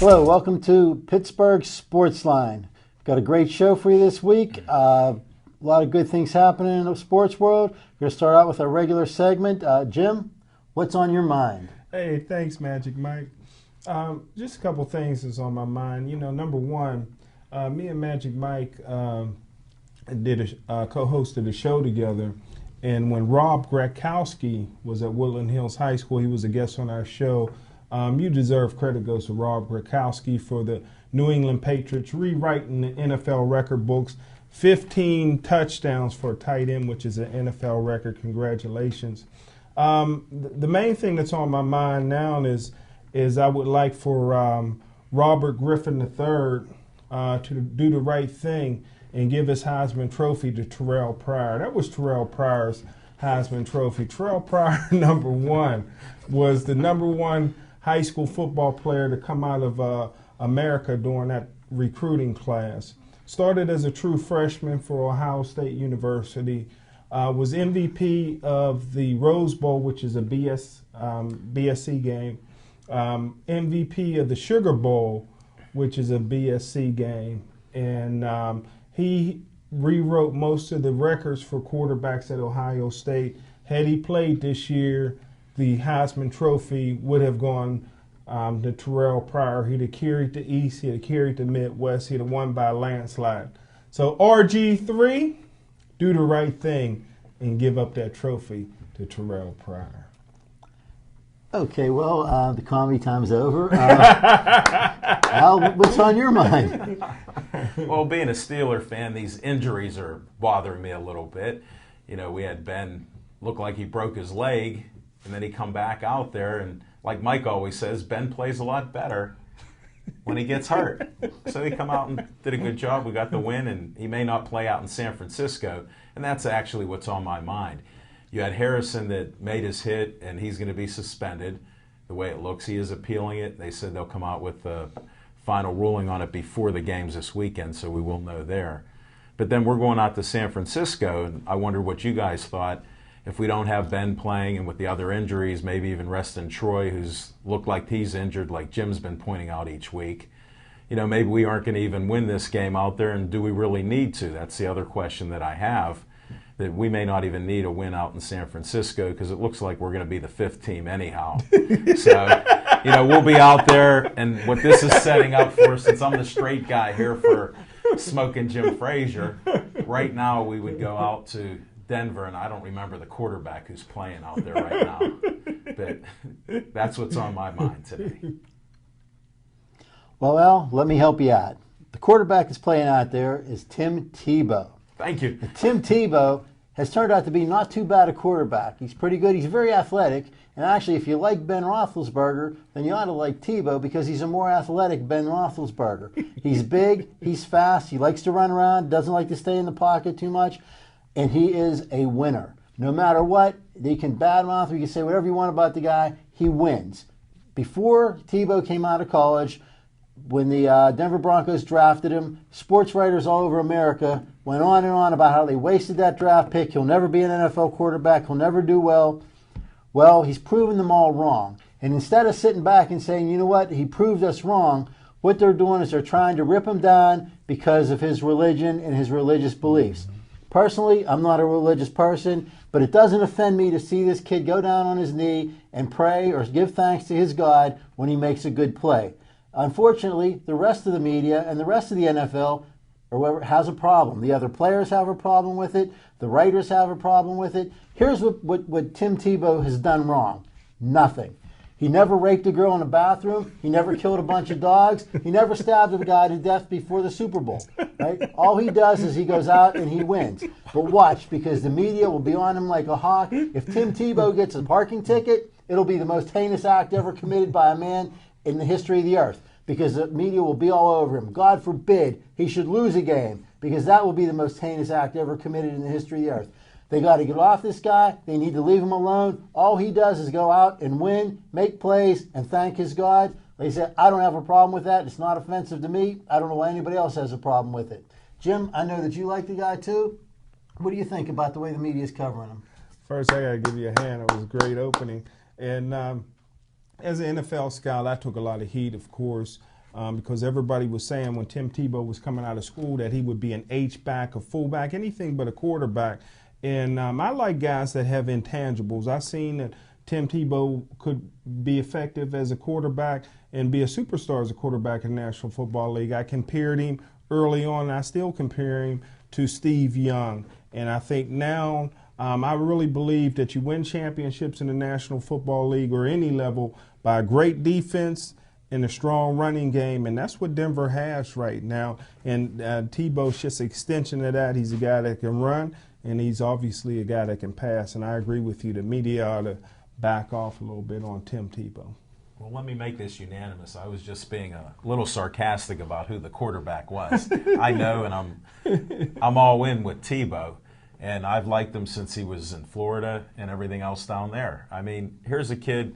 Hello, welcome to Pittsburgh Sportsline. Got a great show for you this week. A lot of good things happening in the sports world. We're going to start out with our regular segment. Jim, what's on your mind? Hey, thanks, Magic Mike. Just a couple things is on my mind. You know, number one, me and Magic Mike co-hosted a show together. And when Rob Gronkowski was at Woodland Hills High School, he was a guest on our show. You deserve credit goes to Rob Gronkowski for the New England Patriots rewriting the NFL record books. 15 touchdowns for a tight end, which is an NFL record. Congratulations. The main thing that's on my mind now is I would like for Robert Griffin III to do the right thing and give his Heisman Trophy to Terrell Pryor. That was Terrell Pryor's Heisman Trophy. Terrell Pryor, number one, was the number one high school football player to come out of America during that recruiting class. Started as a true freshman for Ohio State University. Was MVP of the Rose Bowl, which is a BSC game. MVP of the Sugar Bowl, which is a BSC game. And he rewrote most of the records for quarterbacks at Ohio State. Had he played this year, the Heisman Trophy would have gone to Terrell Pryor. He'd have carried the East, he'd have carried the Midwest, he'd have won by a landslide. So RG3, do the right thing and give up that trophy to Terrell Pryor. Okay, well, the comedy time's over. Al, what's on your mind? Well, being a Steeler fan, these injuries are bothering me a little bit. You know, we had Ben look like he broke his leg, and then he come back out there, and like Mike always says, Ben plays a lot better when he gets hurt. So he come out and did a good job. We got the win, and he may not play out in San Francisco, and that's actually what's on my mind. You had Harrison that made his hit, and he's going to be suspended. The way it looks, he is appealing it. They said they'll come out with the final ruling on it before the games this weekend, so we will know there. But then we're going out to San Francisco, and I wonder what you guys thought. If we don't have Ben playing and with the other injuries, maybe even Reston Troy, who's looked like he's injured, like Jim's been pointing out each week, you know, maybe we aren't going to even win this game out there, and do we really need to? That's the other question that I have, that we may not even need a win out in San Francisco because it looks like we're going to be the fifth team anyhow. So, you know, we'll be out there, and what this is setting up for, since I'm the straight guy here for smoking Jim Frazier, right now we would go out to Denver, and I don't remember the quarterback who's playing out there right now. But that's what's on my mind today. Well, Al, let me help you out. The quarterback that's playing out there is Tim Tebow. Thank you. And Tim Tebow has turned out to be not too bad a quarterback. He's pretty good. He's very athletic. And actually, if you like Ben Roethlisberger, then you ought to like Tebow because he's a more athletic Ben Roethlisberger. He's big. He's fast. He likes to run around. Doesn't like to stay in the pocket too much. And he is a winner. No matter what, they can badmouth, you can say whatever you want about the guy, he wins. Before Tebow came out of college, when the Denver Broncos drafted him, sports writers all over America went on and on about how they wasted that draft pick. He'll never be an NFL quarterback. He'll never do well. Well, he's proven them all wrong. And instead of sitting back and saying, you know what, he proved us wrong, what they're doing is they're trying to rip him down because of his religion and his religious beliefs. Personally, I'm not a religious person, but it doesn't offend me to see this kid go down on his knee and pray or give thanks to his God when he makes a good play. Unfortunately, the rest of the media and the rest of the NFL or whoever has a problem. The other players have a problem with it. The writers have a problem with it. Here's what Tim Tebow has done wrong. Nothing. He never raped a girl in a bathroom. He never killed a bunch of dogs. He never stabbed a guy to death before the Super Bowl. Right? All he does is he goes out and he wins. But watch, because the media will be on him like a hawk. If Tim Tebow gets a parking ticket, it'll be the most heinous act ever committed by a man in the history of the earth, because the media will be all over him. God forbid he should lose a game, because that will be the most heinous act ever committed in the history of the earth. They got to get off this guy. They need to leave him alone. All he does is go out and win, make plays, and thank his God. They said, I don't have a problem with that. It's not offensive to me. I don't know why anybody else has a problem with it. Jim, I know that you like the guy too. What do you think about the way the media is covering him? First, I got to give you a hand. It was a great opening. And as an NFL scout, I took a lot of heat, of course, because everybody was saying when Tim Tebow was coming out of school that he would be an H-back, a fullback, anything but a quarterback. And I like guys that have intangibles. I've seen that Tim Tebow could be effective as a quarterback and be a superstar as a quarterback in the National Football League. I compared him early on, and I still compare him to Steve Young. And I think now I really believe that you win championships in the National Football League or any level by a great defense and a strong running game, and that's what Denver has right now. And Tebow's just an extension of that. He's a guy that can run, and he's obviously a guy that can pass. And I agree with you. The media ought to back off a little bit on Tim Tebow. Well, let me make this unanimous. I was just being a little sarcastic about who the quarterback was. I know, and I'm all in with Tebow, and I've liked him since he was in Florida and everything else down there. I mean, here's a kid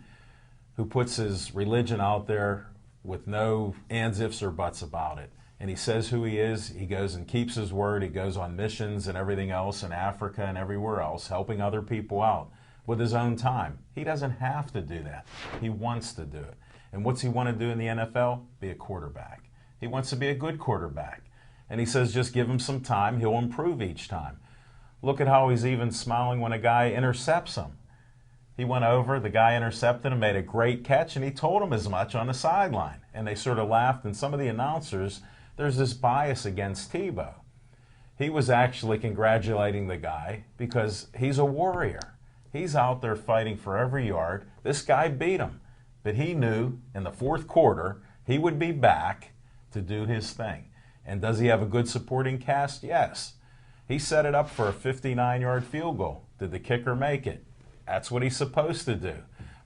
who puts his religion out there with no ands, ifs, or buts about it. And he says who he is. He goes and keeps his word. He goes on missions and everything else in Africa and everywhere else, helping other people out with his own time. He doesn't have to do that. He wants to do it. And what's he want to do in the NFL? Be a quarterback. He wants to be a good quarterback. And he says just give him some time. He'll improve each time. Look at how he's even smiling when a guy intercepts him. He went over, the guy intercepted him, made a great catch, and he told him as much on the sideline. And they sort of laughed, and some of the announcers, there's this bias against Tebow. He was actually congratulating the guy because he's a warrior. He's out there fighting for every yard. This guy beat him. But he knew in the fourth quarter he would be back to do his thing. And does he have a good supporting cast? Yes. He set it up for a 59-yard field goal. Did the kicker make it? That's what he's supposed to do.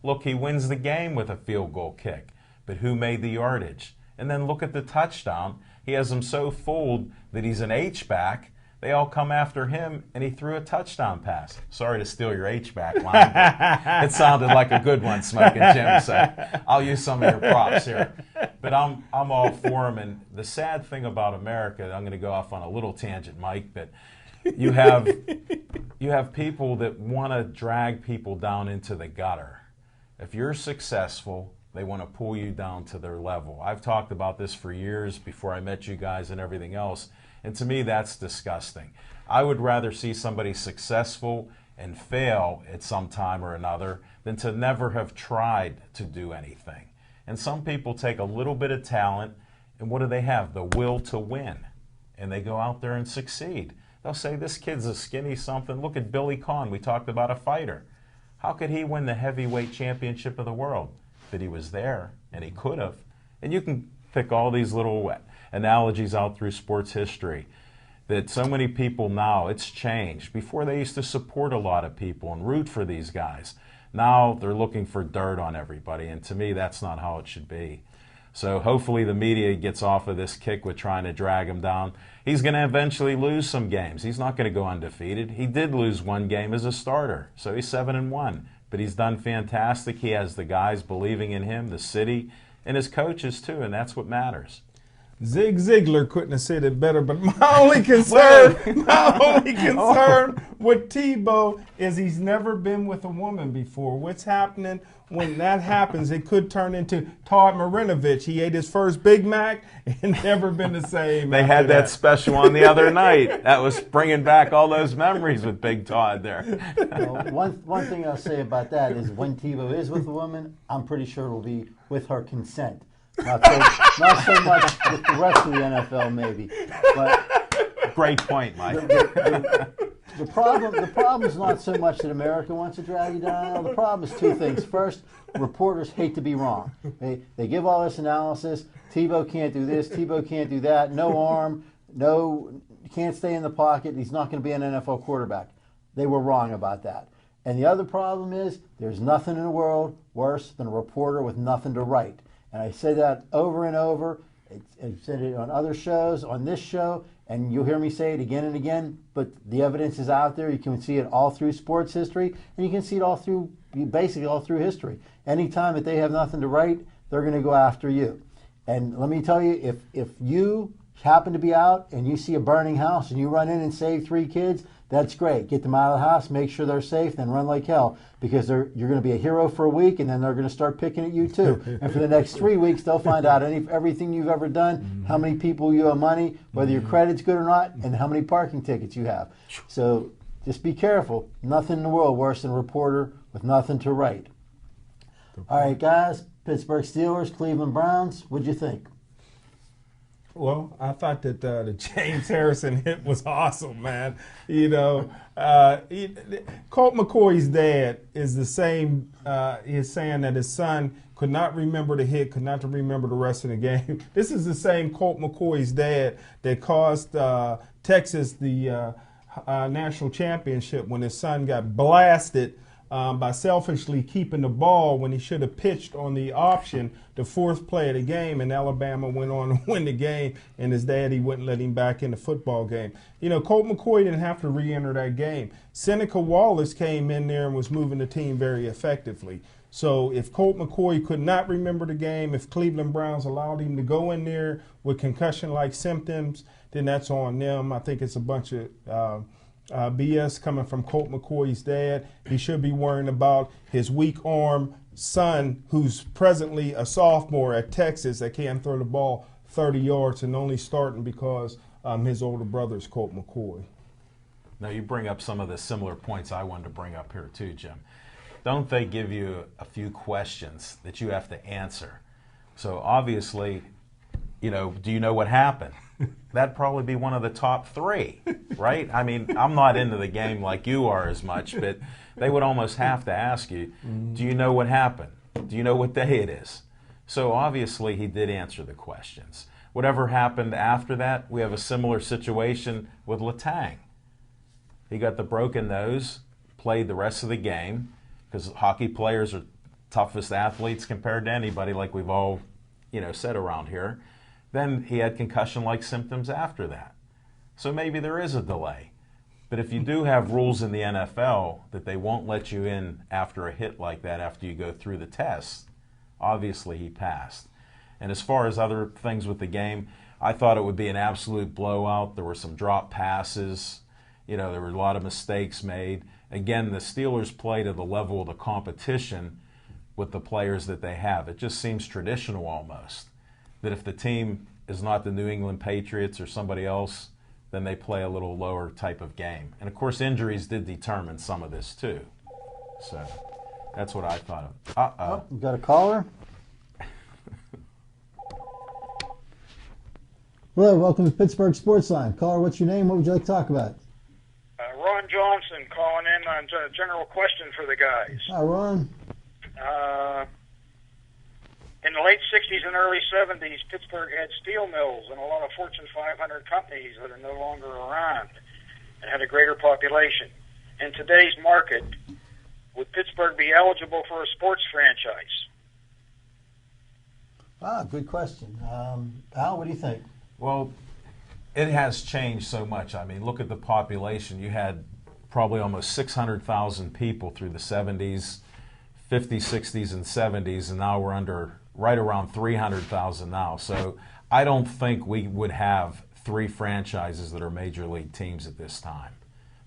Look, he wins the game with a field goal kick. But who made the yardage? And then look at the touchdown. He has them so fooled that he's an H-back. They all come after him, and he threw a touchdown pass. Sorry to steal your H-back line, but it sounded like a good one, Smoking Jim, so I'll use some of your props here. But I'm all for him. And the sad thing about America, I'm going to go off on a little tangent, Mike, but you have people that want to drag people down into the gutter. If you're successful, they want to pull you down to their level. I've talked about this for years before I met you guys and everything else, and to me that's disgusting. I would rather see somebody successful and fail at some time or another than to never have tried to do anything. And some people take a little bit of talent, and what do they have? The will to win. And they go out there and succeed. They'll say, this kid's a skinny something. Look at Billy Conn. We talked about a fighter. How could he win the heavyweight championship of the world? But he was there, and he could have. And you can pick all these little analogies out through sports history that so many people now, it's changed. Before they used to support a lot of people and root for these guys. Now they're looking for dirt on everybody, and to me that's not how it should be. So hopefully the media gets off of this kick with trying to drag him down. He's going to eventually lose some games. He's not going to go undefeated. He did lose one game as a starter, so he's 7-1. But he's done fantastic. He has the guys believing in him, the city, and his coaches too, and that's what matters. Zig Ziglar couldn't have said it better, but my only concern with Tebow is he's never been with a woman before. What's happening when that happens? It could turn into Todd Marinovich. He ate his first Big Mac and never been the same. They had that special on the other night. That was bringing back all those memories with Big Todd there. Well, one thing I'll say about that is when Tebow is with a woman, I'm pretty sure it will be with her consent. Not so much with the rest of the NFL, maybe. But great point, Mike. The problem is not so much that America wants to drag you down. The problem is two things. First, reporters hate to be wrong. They give all this analysis. Tebow can't do this. Tebow can't do that. No arm. No, can't stay in the pocket. He's not going to be an NFL quarterback. They were wrong about that. And the other problem is there's nothing in the world worse than a reporter with nothing to write. And I say that over and over. I've said it on other shows, on this show, and you'll hear me say it again and again, but the evidence is out there. You can see it all through sports history, and you can see it all through, basically all through history. Anytime that they have nothing to write, they're going to go after you. And let me tell you, if you happen to be out and you see a burning house and you run in and save 3 kids, that's great. Get them out of the house, make sure they're safe, then run like hell, because you're going to be a hero for a week, and then they're going to start picking at you too. And for the next 3 weeks, they'll find out everything you've ever done, how many people you owe money, whether your credit's good or not, and how many parking tickets you have. So just be careful. Nothing in the world worse than a reporter with nothing to write. All right, guys. Pittsburgh Steelers, Cleveland Browns. What'd you think? Well, I thought that the James Harrison hit was awesome, man. You know, Colt McCoy's dad is the same. Is saying that his son could not remember the hit, could not remember the rest of the game. This is the same Colt McCoy's dad that caused Texas the national championship when his son got blasted by selfishly keeping the ball when he should have pitched on the option, the fourth play of the game, and Alabama went on to win the game, and his daddy wouldn't let him back in the football game. You know, Colt McCoy didn't have to re-enter that game. Seneca Wallace came in there and was moving the team very effectively. So if Colt McCoy could not remember the game, if Cleveland Browns allowed him to go in there with concussion-like symptoms, then that's on them. I think it's a bunch of BS coming from Colt McCoy's dad. He should be worrying about his weak arm son, who's presently a sophomore at Texas, that can't throw the ball 30 yards and only starting because his older brother is Colt McCoy. Now, you bring up some of the similar points I wanted to bring up here too, Jim. Don't they give you a few questions that you have to answer? So obviously, you know, do you know what happened? That'd probably be one of the top three, right? I mean, I'm not into the game like you are as much, but they would almost have to ask you, do you know what happened? Do you know what day it is? So obviously he did answer the questions. Whatever happened after that, we have a similar situation with Letang. He got the broken nose, played the rest of the game, because hockey players are toughest athletes compared to anybody, like we've all, you know, said around here. Then he had concussion-like symptoms after that. So maybe there is a delay. But if you do have rules in the NFL that they won't let you in after a hit like that after you go through the test, obviously he passed. And as far as other things with the game, I thought it would be an absolute blowout. There were some drop passes. You know, there were a lot of mistakes made. Again, the Steelers play to the level of the competition with the players that they have. It just seems traditional almost, that if the team is not the New England Patriots or somebody else, then they play a little lower type of game. And of course, injuries did determine some of this too. So that's what I thought of. Oh, we got a caller. Hello, welcome to Pittsburgh Sportsline. Caller, what's your name? What would you like to talk about? Ron Johnson calling in on a general question for the guys. Hi, Ron. In the late 60s and early 70s, Pittsburgh had steel mills and a lot of Fortune 500 companies that are no longer around and had a greater population. In today's market, would Pittsburgh be eligible for a sports franchise? Good question. Al, what do you think? Well, it has changed so much. I mean, look at the population. You had probably almost 600,000 people through the 70s, 50s, 60s, and 70s, and now we're right around 300,000 now. So I don't think we would have 3 franchises that are major league teams at this time.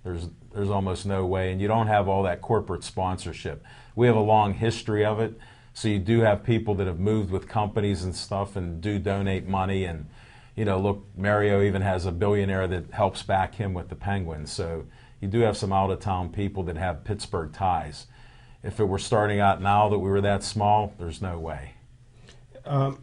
There's almost no way, and you don't have all that corporate sponsorship. We have a long history of it, so you do have people that have moved with companies and stuff and do donate money. And you know, look, Mario even has a billionaire that helps back him with the Penguins. So you do have some out-of-town people that have Pittsburgh ties. If it were starting out now that we were that small, there's no way. I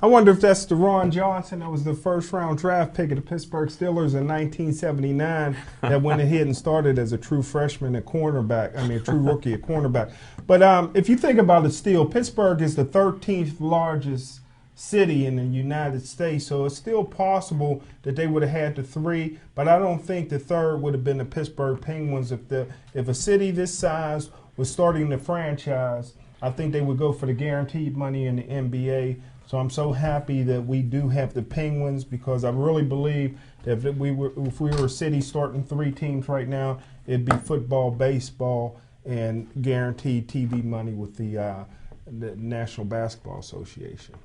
wonder if that's the Ron Johnson that was the first-round draft pick of the Pittsburgh Steelers in 1979 that went ahead and started as a true freshman at cornerback. I mean, a true rookie at cornerback. But if you think about it still, Pittsburgh is the 13th largest city in the United States, so it's still possible that they would have had the 3, but I don't think the 3rd would have been the Pittsburgh Penguins. If a city this size was starting the franchise, I think they would go for the guaranteed money in the NBA. So I'm so happy that we do have the Penguins, because I really believe that if we were a city starting 3 teams right now, it'd be football, baseball, and guaranteed TV money with the National Basketball Association.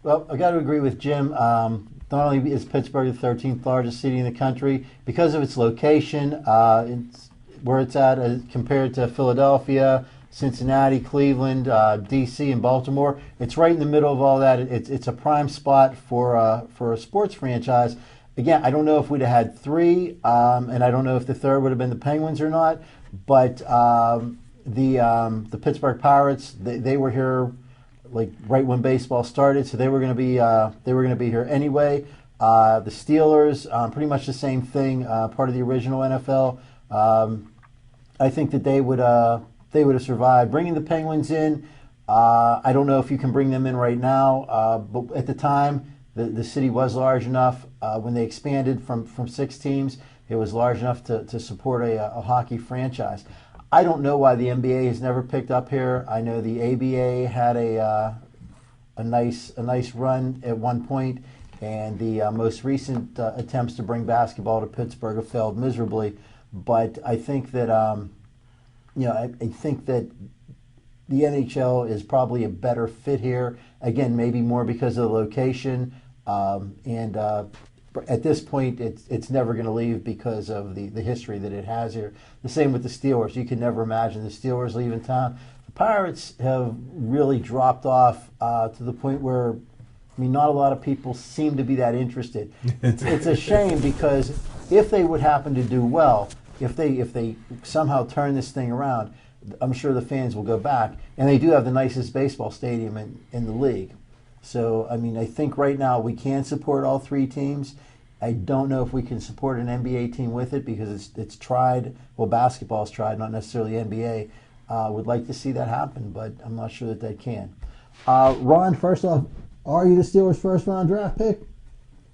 Well, I got to agree with Jim. Not only is Pittsburgh the 13th largest city in the country, because of its location, where it's at compared to Philadelphia, Cincinnati, Cleveland, D.C., and Baltimore, it's right in the middle of all that. It's a prime spot for a sports franchise. Again, I don't know if we'd have had three, and I don't know if the third would have been the Penguins or not, but the Pittsburgh Pirates, they were here like right when baseball started, so they were going to be here anyway. The Steelers, pretty much the same thing, part of the original NFL. I think that they would have survived. Bringing the Penguins in, I don't know if you can bring them in right now, but at the time, the city was large enough. When they expanded from 6 teams, it was large enough to support a hockey franchise. I don't know why the NBA has never picked up here. I know the ABA had a nice run at one point, and the most recent attempts to bring basketball to Pittsburgh have failed miserably. But I think that I think that the NHL is probably a better fit here. Again, maybe more because of the location, and at this point, it's never going to leave because of the history that it has here. The same with the Steelers. You can never imagine the Steelers leaving town. The Pirates have really dropped off to the point where, I mean, not a lot of people seem to be that interested. It's a shame because if they would happen to do well, if they somehow turn this thing around, I'm sure the fans will go back. And they do have the nicest baseball stadium in the league. So, I mean, I think right now we can support all 3 teams. I don't know if we can support an NBA team with it because it's tried. Well, basketball's tried, not necessarily NBA. Would like to see that happen, but I'm not sure that they can. Ron, first off, are you the Steelers' first-round draft pick?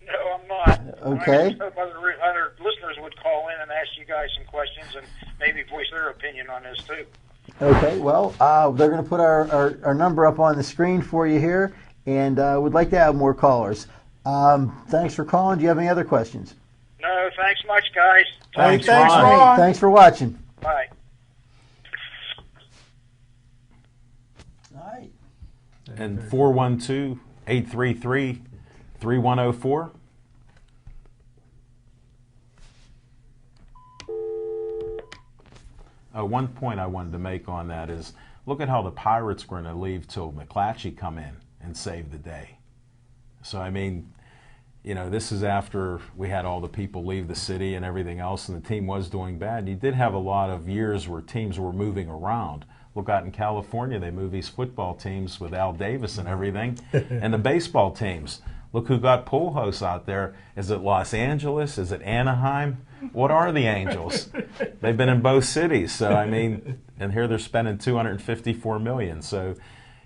No, I'm not. Okay. I just hope other listeners would call in and ask you guys some questions and maybe voice their opinion on this too. Okay, well, they're going to put our number up on the screen for you here, and would like to have more callers. Thanks for calling. Do you have any other questions? No, thanks much, guys. Thanks, Ron. Ron. Thanks for watching. Bye. All right. And 412-833-3104. One point I wanted to make on that is look at how the Pirates were going to leave till McClatchy come in and save the day. So, I mean, you know, this is after we had all the people leave the city and everything else, and the team was doing bad. And you did have a lot of years where teams were moving around. Look out in California, they move these football teams with Al Davis and everything, and the baseball teams. Look who got Pujols out there. Is it Los Angeles? Is it Anaheim? What are the Angels? They've been in both cities. So, I mean, and here they're spending $254 million. So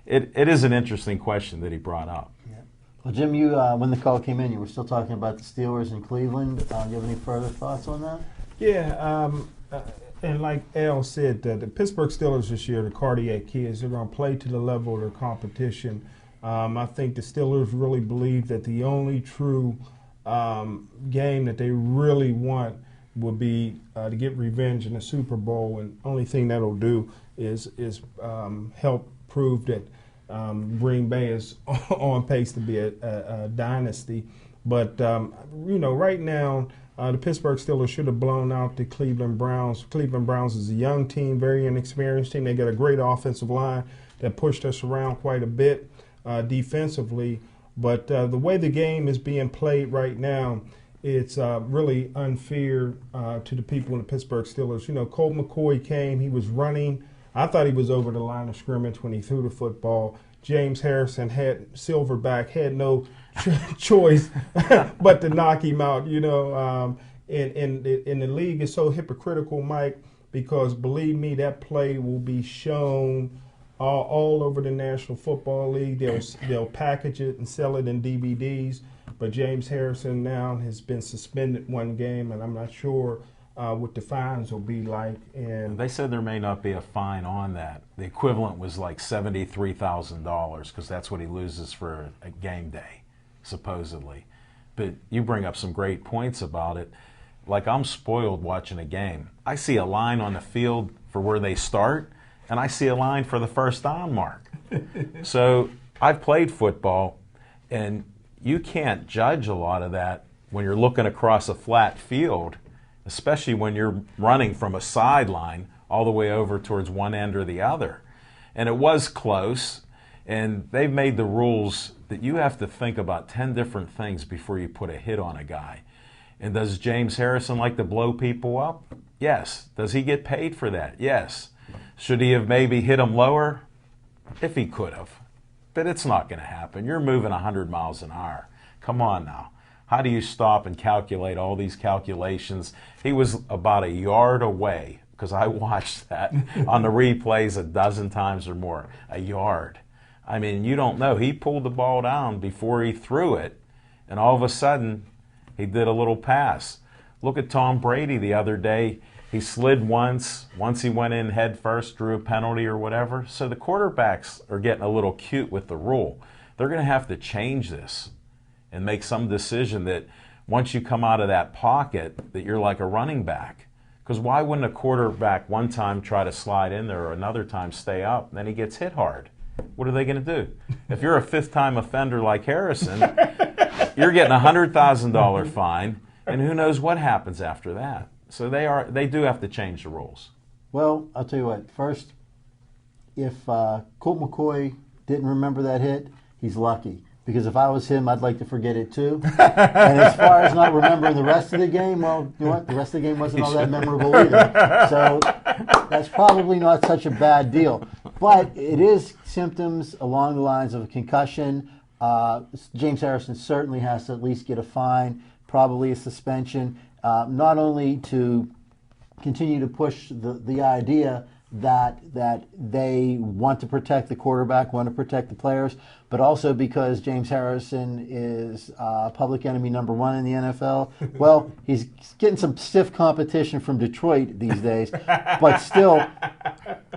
it is an interesting question that he brought up. Yeah. Well, Jim, you when the call came in, you were still talking about the Steelers in Cleveland. Do you have any further thoughts on that? Yeah, and like Al said, the Pittsburgh Steelers this year, the Cardiac Kids, they're going to play to the level of their competition. I think the Steelers really believe that the only true game that they really want would be to get revenge in the Super Bowl, and only thing that'll do is help prove that Green Bay is on pace to be a dynasty. But you know, right now the Pittsburgh Steelers should have blown out the Cleveland Browns. Cleveland Browns is a young team, very inexperienced team. They got a great offensive line that pushed us around quite a bit defensively. But the way the game is being played right now, it's really unfair to the people in the Pittsburgh Steelers. You know, Colt McCoy came, he was running. I thought he was over the line of scrimmage when he threw the football. James Harrison Silverback had no choice but to knock him out, you know. And the league is so hypocritical, Mike, because believe me, that play will be shown all over the National Football League. They'll package it and sell it in DVDs. But James Harrison now has been suspended one game, and I'm not sure what the fines will be like. And they said there may not be a fine on that. The equivalent was like $73,000 because that's what he loses for a game day, supposedly. But you bring up some great points about it. Like, I'm spoiled watching a game. I see a line on the field for where they start, and I see a line for the first down mark. So I've played football, And you can't judge a lot of that when you're looking across a flat field, especially when you're running from a sideline all the way over towards one end or the other. And it was close, and they've made the rules that you have to think about 10 different things before you put a hit on a guy. And does James Harrison like to blow people up? Yes. Does he get paid for that? Yes. Should he have maybe hit him lower? If he could have. But it's not going to happen. You're moving 100 miles an hour. Come on now. How do you stop and calculate all these calculations? He was about a yard away, because I watched that on the replays a dozen times or more. A yard. I mean, you don't know. He pulled the ball down before he threw it, and all of a sudden, he did a little pass. Look at Tom Brady the other day. He slid once he went in head first, drew a penalty or whatever. So the quarterbacks are getting a little cute with the rule. They're going to have to change this and make some decision that once you come out of that pocket, that you're like a running back. Because why wouldn't a quarterback one time try to slide in there or another time stay up, and then he gets hit hard? What are they going to do? If you're a fifth-time offender like Harrison, you're getting a $100,000 fine, and who knows what happens after that. So they do have to change the rules. Well, I'll tell you what. First, if Colt McCoy didn't remember that hit, he's lucky. Because if I was him, I'd like to forget it too. And as far as not remembering the rest of the game, well, you know what? The rest of the game wasn't all that memorable either. So that's probably not such a bad deal. But it is symptoms along the lines of a concussion. James Harrison certainly has to at least get a fine, probably a suspension. Not only to continue to push the idea that they want to protect the quarterback, want to protect the players, but also because James Harrison is public enemy number one in the NFL. Well, he's getting some stiff competition from Detroit these days, but still,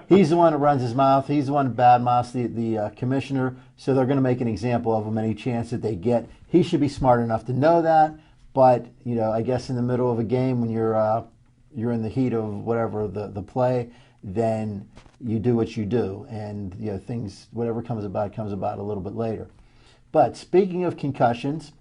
he's the one that runs his mouth. He's the one that badmouths the commissioner, so they're going to make an example of him any chance that they get. He should be smart enough to know that. But, you know, I guess in the middle of a game when you're in the heat of whatever the play, then you do what you do. And, you know, things, whatever comes about a little bit later. But speaking of concussions,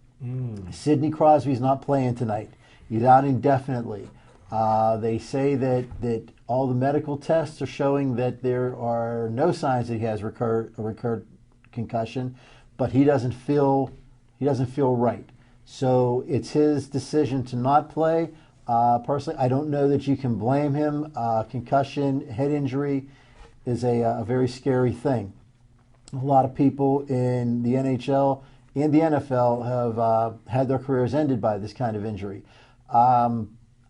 Sidney Crosby's not playing tonight. He's out indefinitely. They say that all the medical tests are showing that there are no signs that he has a recurred concussion, but he doesn't feel right. So it's his decision to not play. Personally, I don't know that you can blame him. Concussion, head injury is a very scary thing. A lot of people in the NHL and the NFL have had their careers ended by this kind of injury. I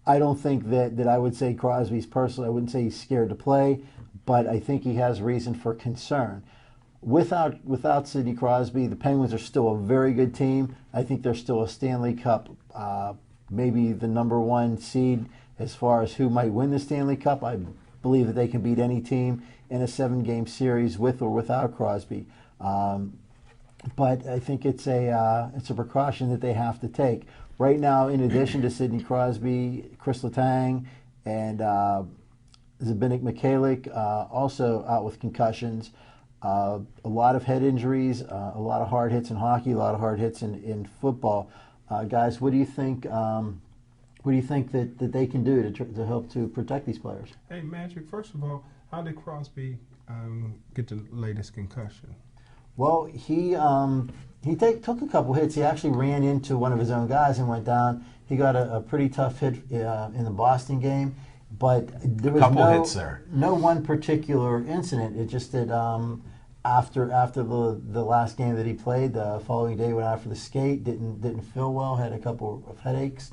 don't think that I would say Crosby's personally, I wouldn't say he's scared to play, but I think he has reason for concern. Without Sidney Crosby, the Penguins are still a very good team. I think they're still a Stanley Cup, maybe the number one seed as far as who might win the Stanley Cup. I believe that they can beat any team in a 7-game series with or without Crosby. But I think it's a precaution that they have to take. Right now, in addition to Sidney Crosby, Chris Letang and Zbigniew Mikhailiuk also out with concussions. A lot of head injuries, a lot of hard hits in hockey, a lot of hard hits in football. Guys, what do you think? What do you think that they can do to help to protect these players? Hey, Magic. First of all, how did Crosby get the latest concussion? Well, he took a couple hits. He actually ran into one of his own guys and went down. He got a pretty tough hit in the Boston game, but there was hits there. No one particular incident. It just that after the last game that he played, the following day went out for the skate, didn't feel well, had a couple of headaches,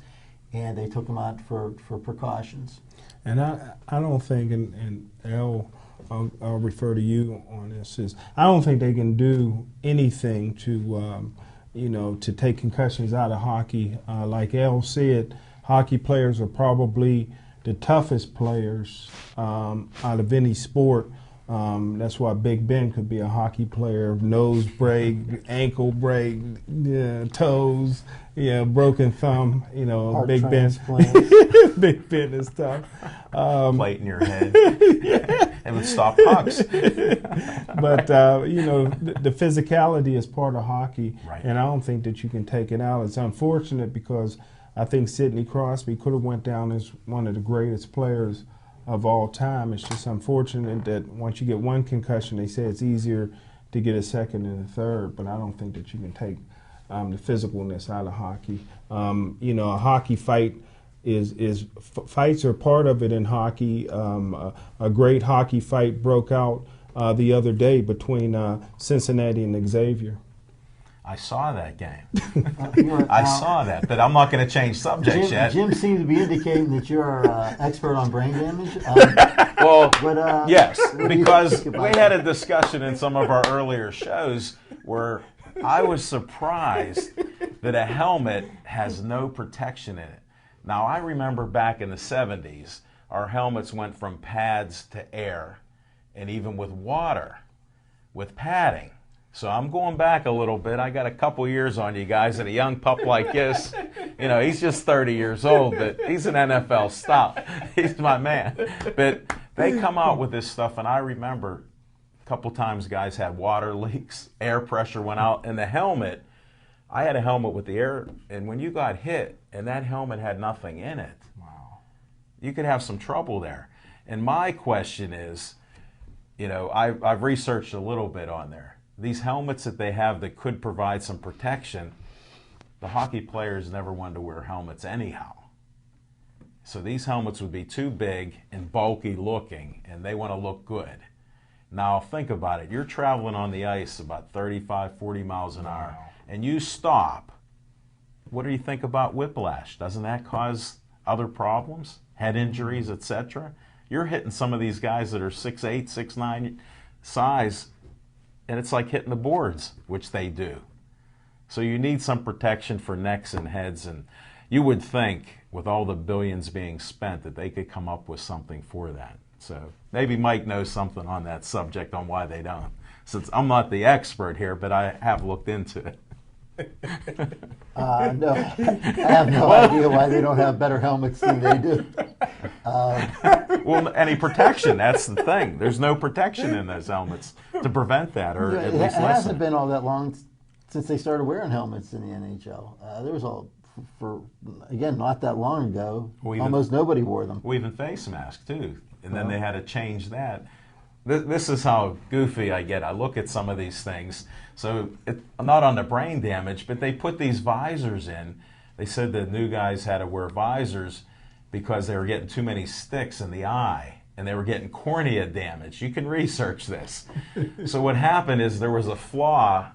and they took him out for precautions. And I don't think, and Al, I'll refer to you on this, is I don't think they can do anything to to take concussions out of hockey. Like Al said, hockey players are probably the toughest players out of any sport. That's why Big Ben could be a hockey player, nose break, ankle break, toes, Yeah, broken thumb, Heart Big Ben. transplant. Big Ben is tough. Plate in your head. It would stop pucks. But, the physicality is part of hockey, Right. and I don't think that you can take it out. It's unfortunate because I think Sidney Crosby could have went down as one of the greatest players of all time. It's just unfortunate that once you get one concussion, they say it's easier to get a second and a third, but I don't think that you can take the physicalness out of hockey. A hockey fight fights are part of it in hockey. A great hockey fight broke out the other day between Cincinnati and Xavier. I saw that game. I saw that, but I'm not going to change subjects yet. Jim seems to be indicating that you're an expert on brain damage. Yes, because we had a discussion in some of our earlier shows where I was surprised that a helmet has no protection in it. Now, I remember back in the 70s, our helmets went from pads to air, and even with water, with padding. So I'm going back a little bit. I got a couple years on you guys, and a young pup like this, he's just 30 years old, but he's an NFL star. He's my man. But they come out with this stuff, and I remember a couple times guys had water leaks, air pressure went out, and the helmet, I had a helmet with the air, and when you got hit and that helmet had nothing in it, wow, you could have some trouble there. And my question is, I've researched a little bit on there. These helmets that they have that could provide some protection, the hockey players never wanted to wear helmets anyhow. So these helmets would be too big and bulky looking, and they want to look good. Now think about it. You're traveling on the ice about 35, 40 miles an hour, and you stop. What do you think about whiplash? Doesn't that cause other problems, head injuries, etc.? You're hitting some of these guys that are 6'8", 6'9" size, and it's like hitting the boards, which they do. So you need some protection for necks and heads, and you would think with all the billions being spent that they could come up with something for that. So maybe Mike knows something on that subject on why they don't. Since I'm not the expert here, but I have looked into it. No, I have no idea why they don't have better helmets than they do. Well, any protection, that's the thing. There's no protection in those helmets to prevent that, or at least it hasn't lessen. been all that long since they started wearing helmets in the NHL. There was again, not that long ago, almost nobody wore them. Well, even face masks, too. And then they had to change that. This is how goofy I get. I look at some of these things. So, not on the brain damage, but they put these visors in. They said the new guys had to wear visors because they were getting too many sticks in the eye, and they were getting cornea damage. You can research this. So what happened is there was a flaw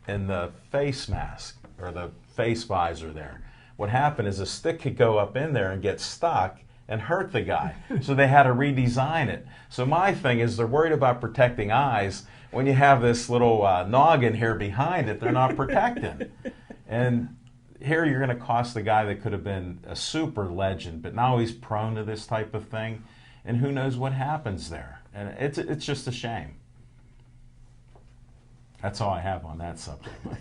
in the face mask, or the face visor there. What happened is a stick could go up in there and get stuck and hurt the guy. So they had to redesign it. So my thing is they're worried about protecting eyes. When you have this little noggin here behind it, they're not protecting. And here you're going to cost the guy that could have been a super legend, but now he's prone to this type of thing, and who knows what happens there. And it's just a shame. That's all I have on that subject, Mike.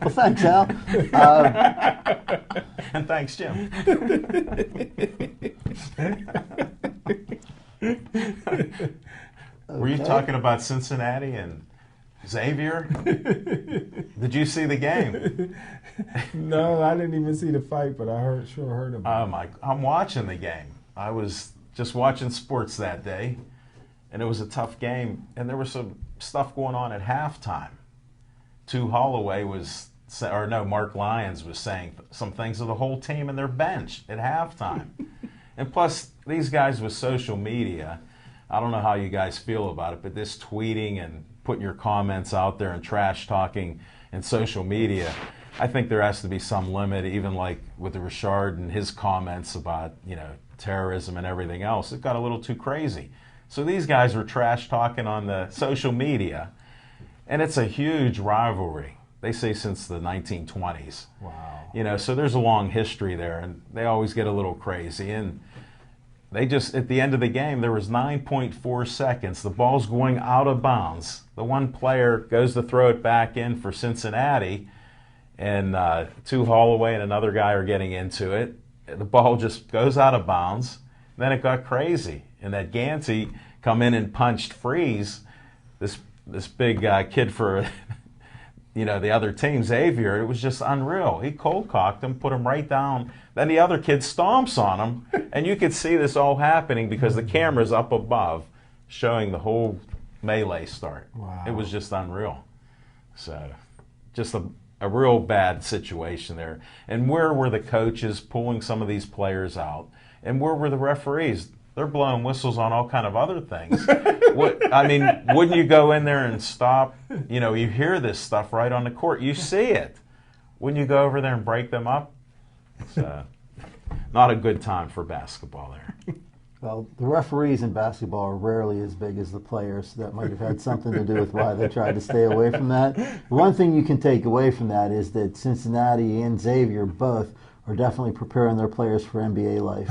Well, thanks, Al. And thanks, Jim. Were you talking about Cincinnati and Xavier? Did you see the game? No, I didn't even see the fight, but I heard about it. I'm watching the game. I was just watching sports that day, and it was a tough game, and there was some stuff going on at halftime. Mark Lyons was saying some things to the whole team and their bench at halftime. And plus, these guys with social media, I don't know how you guys feel about it, but this tweeting and putting your comments out there and trash talking and social media, I think there has to be some limit, even like with Richard and his comments about, terrorism and everything else. It got a little too crazy. So these guys were trash talking on the social media, and it's a huge rivalry. They say since the 1920s. Wow. So there's a long history there, and they always get a little crazy. And they just, at the end of the game, there was 9.4 seconds. The ball's going out of bounds. The one player goes to throw it back in for Cincinnati, and two Holloway and another guy are getting into it. The ball just goes out of bounds. Then it got crazy, and that Gansey come in and punched Freeze, this big kid for the other team, Xavier. It was just unreal. He cold cocked him, put him right down. Then the other kid stomps on him, and you could see this all happening because the camera's up above, showing the whole melee start. Wow. It was just unreal. So, just a real bad situation there. And where were the coaches pulling some of these players out? And where were the referees? They're blowing whistles on all kind of other things. Wouldn't you go in there and stop? You hear this stuff right on the court. You see it. Wouldn't you go over there and break them up? It's not a good time for basketball there. Well, the referees in basketball are rarely as big as the players, so that might have had something to do with why they tried to stay away from that. One thing you can take away from that is that Cincinnati and Xavier both are definitely preparing their players for NBA life.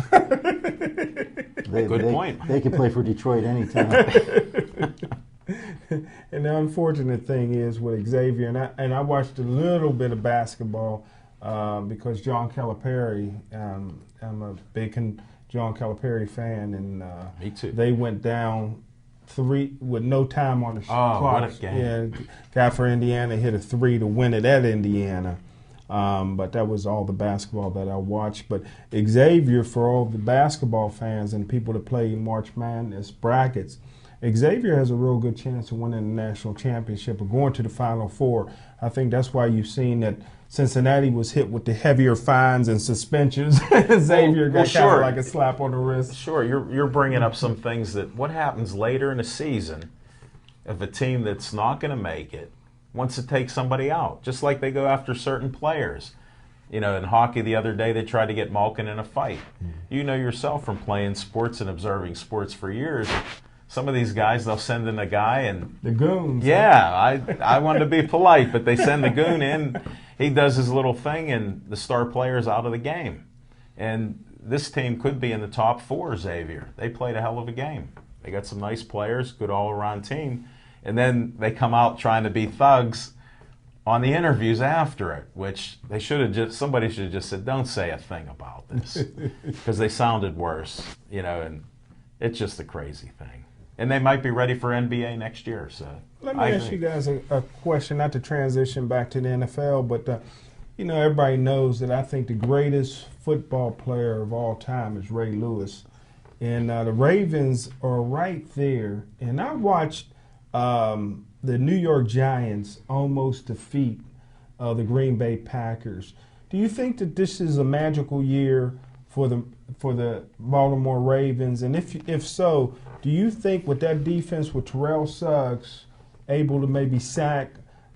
Good point. They can play for Detroit anytime. And the unfortunate thing is with Xavier, and I watched a little bit of basketball because John Calipari, I'm a big John Calipari fan, and me too. They went down 3 with no time on the clock. What a game. Yeah, guy for Indiana hit a 3 to win it at Indiana. But that was all the basketball that I watched. But Xavier, for all the basketball fans and people that play March Madness brackets, Xavier has a real good chance of winning the national championship or going to the Final Four. I think that's why you've seen that Cincinnati was hit with the heavier fines and suspensions. Xavier got kind of like a slap on the wrist. Sure, you're bringing up some things that what happens later in the season if a team that's not going to make it wants to take somebody out, just like they go after certain players. In hockey the other day, they tried to get Malkin in a fight. You know yourself from playing sports and observing sports for years, some of these guys, they'll send in a guy and... The goons. Yeah, I wanted to be polite, but they send the goon in, he does his little thing, and the star player's out of the game. And this team could be in the top 4, Xavier. They played a hell of a game. They got some nice players, good all-around team. And then they come out trying to be thugs on the interviews after it, which somebody should have just said, don't say a thing about this, because they sounded worse, and it's just a crazy thing. And they might be ready for NBA next year. So let me ask you guys a question, not to transition back to the NFL, but everybody knows that I think the greatest football player of all time is Ray Lewis, and the Ravens are right there. And I watched the New York Giants almost defeat the Green Bay Packers. Do you think that this is a magical year for the Baltimore Ravens? And if so, do you think with that defense with Terrell Suggs able to maybe sack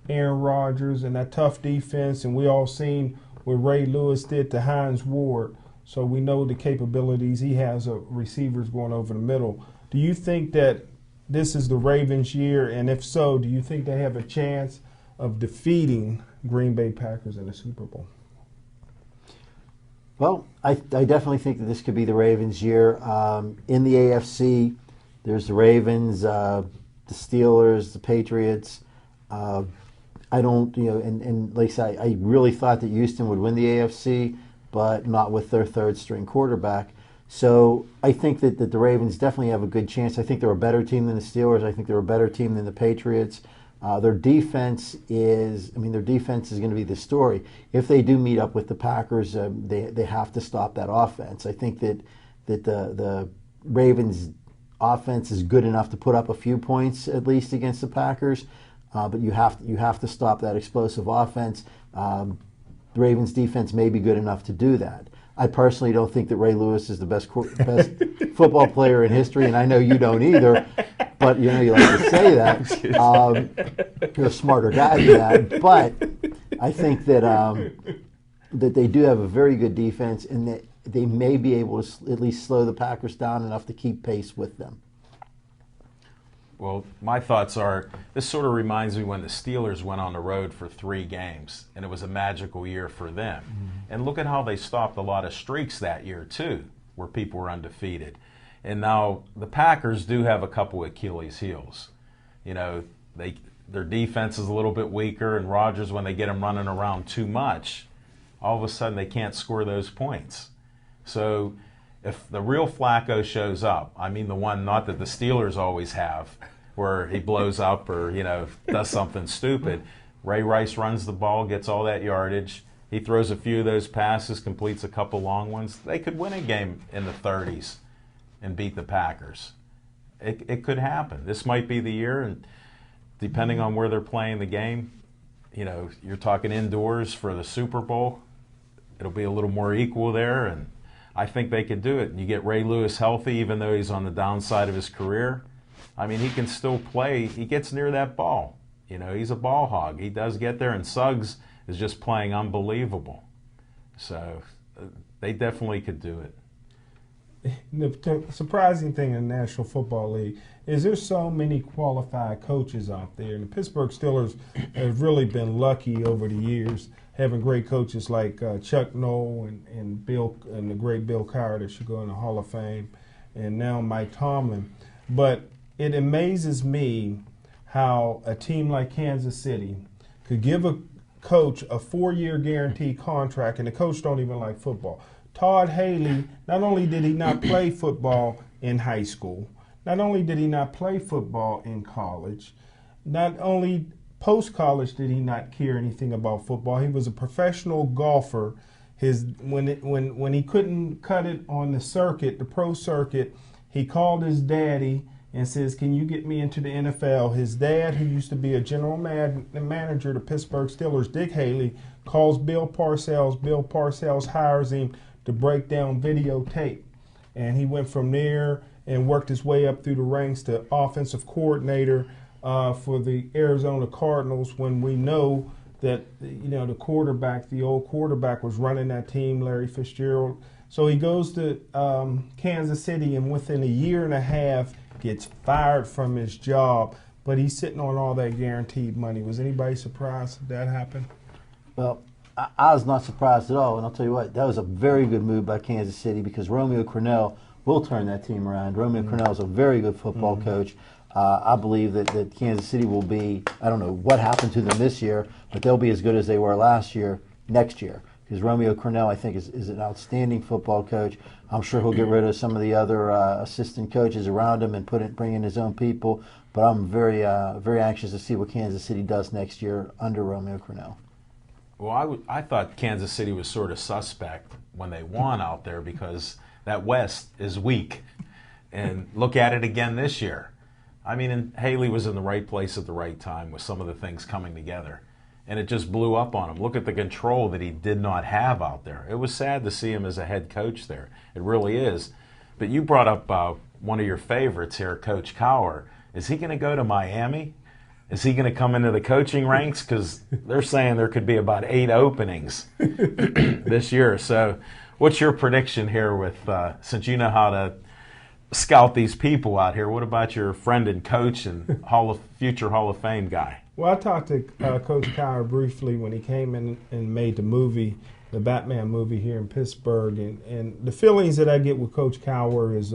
Aaron Rodgers and that tough defense, and we all seen what Ray Lewis did to Hines Ward, so we know the capabilities he has of receivers going over the middle. Do you think that this is the Ravens' year? And if so, do you think they have a chance of defeating Green Bay Packers in the Super Bowl? Well, I definitely think that this could be the Ravens' year. In the AFC, there's the Ravens, the Steelers, the Patriots. I don't, and like I said, I really thought that Houston would win the AFC, but not with their third-string quarterback. So I think that the Ravens definitely have a good chance. I think they're a better team than the Steelers. I think they're a better team than the Patriots. Their defense is going to be the story. If they do meet up with the Packers, they have to stop that offense. I think that the Ravens' offense is good enough to put up a few points at least against the Packers, but you have to stop that explosive offense. The Ravens' defense may be good enough to do that. I personally don't think that Ray Lewis is the best football player in history, and I know you don't either. But you like to say that. You're a smarter guy than that. But I think that that they do have a very good defense, and that they may be able to at least slow the Packers down enough to keep pace with them. Well, my thoughts are, this sort of reminds me when the Steelers went on the road for 3 games, and it was a magical year for them. Mm-hmm. And look at how they stopped a lot of streaks that year, too, where people were undefeated. And now the Packers do have a couple Achilles heels. They their defense is a little bit weaker, and Rodgers, when they get him running around too much, all of a sudden they can't score those points. So if the real Flacco shows up, I mean the one not that the Steelers always have, where he blows up or, does something stupid. Ray Rice runs the ball, gets all that yardage. He throws a few of those passes, completes a couple long ones. They could win a game in the 30s and beat the Packers. It could happen. This might be the year, and depending on where they're playing the game, you're talking indoors for the Super Bowl. It'll be a little more equal there, and I think they could do it. And you get Ray Lewis healthy, even though he's on the downside of his career. I mean, he can still play. He gets near that ball. He's a ball hog. He does get there, and Suggs is just playing unbelievable. So they definitely could do it. The surprising thing in the National Football League is there's so many qualified coaches out there. And the Pittsburgh Steelers have really been lucky over the years, having great coaches like Chuck Noll and Bill and the great Bill Cowher that should go in the Hall of Fame, and now Mike Tomlin. But it amazes me how a team like Kansas City could give a coach a 4-year guaranteed contract, and the coach don't even like football. Todd Haley, not only did he not play football in high school, not only did he not play football in college, not only post-college did he not care anything about football, he was a professional golfer. When he couldn't cut it on the circuit, the pro circuit, he called his daddy and says, "Can you get me into the NFL?" His dad, who used to be a general manager of the Pittsburgh Steelers, Dick Haley, calls Bill Parcells. Bill Parcells hires him to break down videotape. And he went from there and worked his way up through the ranks to offensive coordinator for the Arizona Cardinals, when we know that the quarterback, the old quarterback, was running that team, Larry Fitzgerald. So he goes to Kansas City, and within a year and a half gets fired from his job, but he's sitting on all that guaranteed money. Was anybody surprised that happened? Well, I was not surprised at all, and I'll tell you what, that was a very good move by Kansas City, because Romeo Crennel will turn that team around. Romeo Crennel is a very good football coach. I believe that Kansas City will be, I don't know what happened to them this year, but they'll be as good as they were last year, next year. Because Romeo Crennel, I think, is an outstanding football coach. I'm sure he'll get rid of some of the other assistant coaches around him and bring in his own people. But I'm very anxious to see what Kansas City does next year under Romeo Crennel. Well, I thought Kansas City was sort of suspect when they won out there, because that West is weak. And look at it again this year. I mean, and Haley was in the right place at the right time with some of the things coming together. And it just blew up on him. Look at the control that he did not have out there. It was sad to see him as a head coach there. It really is. But you brought up one of your favorites here, Coach Cowher. Is he going to go to Miami? Is he going to come into the coaching ranks? Because they're saying there could be about 8 openings this year. So what's your prediction here with, since you know how to scout these people out here, what about your friend and coach and future Hall of Fame guy? Well, I talked to Coach Cowher briefly when he came in and made the movie, the Batman movie here in Pittsburgh. And the feelings that I get with Coach Cowher is,